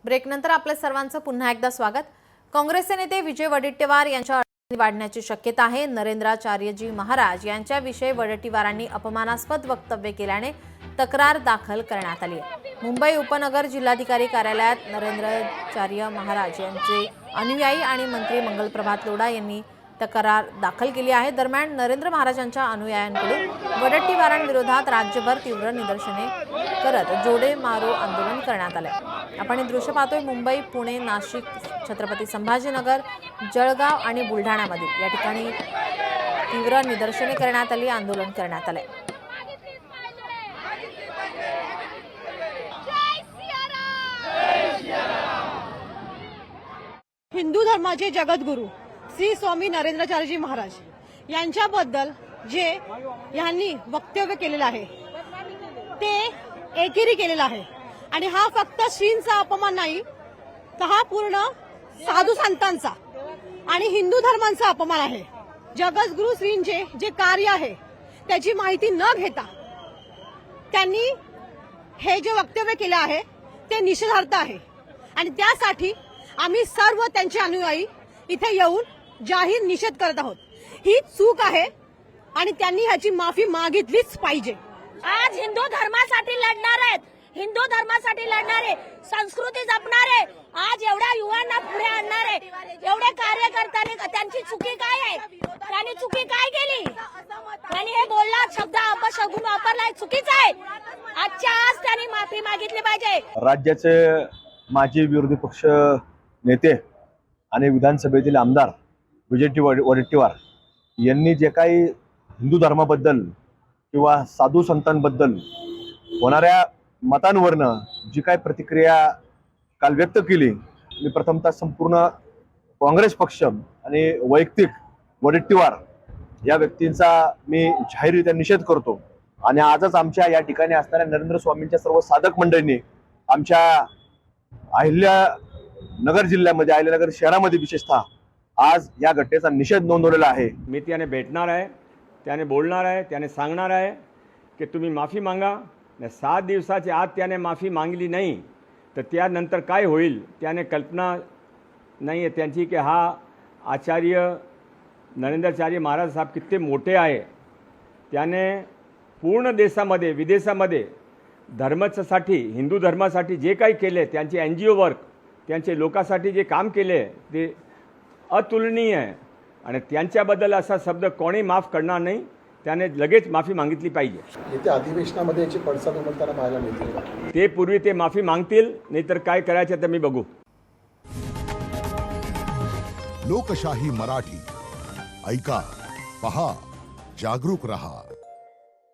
ब्रेकनंतर आपल्या सर्वांचं पुन्हा एकदा स्वागत। काँग्रेसचे नेते विजय वडेट्टीवार यांच्या अडचणी वाढण्याची शक्यता आहे। नरेंद्राचार्यजी महाराज यांच्याविषयी वडेट्टीवारांनी अपमानास्पद वक्तव्य केल्याने तक्रार दाखल करण्यात आली आहे। मुंबई उपनगर जिल्हाधिकारी कार्यालयात नरेंद्राचार्य महाराज यांचे अनुयायी आणि मंत्री मंगलप्रभात लोढा यांनी तक्रार दाखल केली आहे। दरम्यान नरेंद्र महाराजांच्या अनुयायांकडून वडेट्टीवारांविरोधात राज्यभर तीव्र निदर्शने करत जोडे मारो आंदोलन करण्यात आले। आपण हे दृश्य पाहतोय। मुंबई, पुणे, नाशिक, छत्रपती संभाजीनगर, जळगाव आणि बुलढाण्यामध्ये या ठिकाणी तीव्र निदर्शने करण्यात आली, आंदोलन करण्यात आले। हिंदू धर्माचे जगद्गुरू श्री स्वामी नरेंद्राचार्यजी महाराज यांच्याबद्दल जे यांनी वक्तव्य केलेलं आहे ते एकेरी केलेलं आहे आणि हा फक्त श्रींचा अपमान नाही, तर हा पूर्ण साधू संतांचा आणि हिंदू धर्मांचा अपमान आहे। जगद्गुरू श्रींचे जे कार्य आहे त्याची माहिती न घेता त्यांनी हे जे वक्तव्य केले आहे ते निषेधार्थ आहे आणि त्यासाठी आम्ही सर्व त्यांचे अनुयायी इथे येऊन जाहीर निषेध करत आहोत। ही चूक आहे आणि त्यांनी ह्याची माफी मागितलीच पाहिजे। आज हिंदू धर्मासाठी लढणार आहेत, हिंदू धर्मासाठी लढणारे, संस्कृती जपणारे, आज एवढ्या युवांना पुढे आणणारे, एवढे कार्यकर्त्यांनी त्यांची चुकी काय आहे? त्यांनी चुकी काय केली? त्यांनी हे बोलला शब्द अपशगुन वापरलाय, चुकीचा आहे। आजच्या आज त्यांनी माफी मागितली पाहिजे। राज्याचे माजी विरोधी पक्ष नेते आणि विधानसभेतील आमदार विजय वडेट्टीवार यांनी जे काही हिंदू धर्माबद्दल किंवा साधू संतांबद्दल होणाऱ्या मतांवरनं जी काही प्रतिक्रिया काल व्यक्त केली, मी प्रथमतः संपूर्ण काँग्रेस पक्ष आणि वैयक्तिक वडेट्टीवार या व्यक्तींचा मी जाहीररित्या निषेध करतो। आणि आजच आमच्या या ठिकाणी असणाऱ्या नरेंद्र स्वामींच्या सर्व साधक मंडळींनी आमच्या अहिल्यानगर जिल्ह्यामध्ये, अहिल्यानगर शहरामध्ये विशेषतः आज या घटनेचा निषेध नोंदवलेला आहे। मी त्याने भेटणार आहे, त्याने बोलणार आहे, त्याने सांगणार आहे की तुम्ही माफी मागा। 7 दिवसाच्या आत त्याने माफी मागली नाही तर त्यानंतर काय होईल त्याने कल्पना नाही आहे त्यांची की हा आचार्य नरेंद्राचार्य महाराज साहेब किती मोठे आहे। त्याने पूर्ण देशामध्ये विदेशामध्ये धर्मासाठी, हिंदू धर्मासाठी जे काही केले, त्यांचे NGO वर्क, त्यांचे लोकांसाठी जे काम केले ते अतुलनीय आहे आणि त्यांच्याबद्दल असा शब्द कोणी माफ करणार नाही। त्याने लगेच माफी मागितली पाहिजे। येत्या अधिवेशनामध्ये याची पडसाद उमटताना पाहायला मिळते। ते पूर्वी ते माफी मागतील, नाहीतर काय करायचं ते मी बघू। लोकशाही मराठी ऐका, पहा, जागरूक रहा।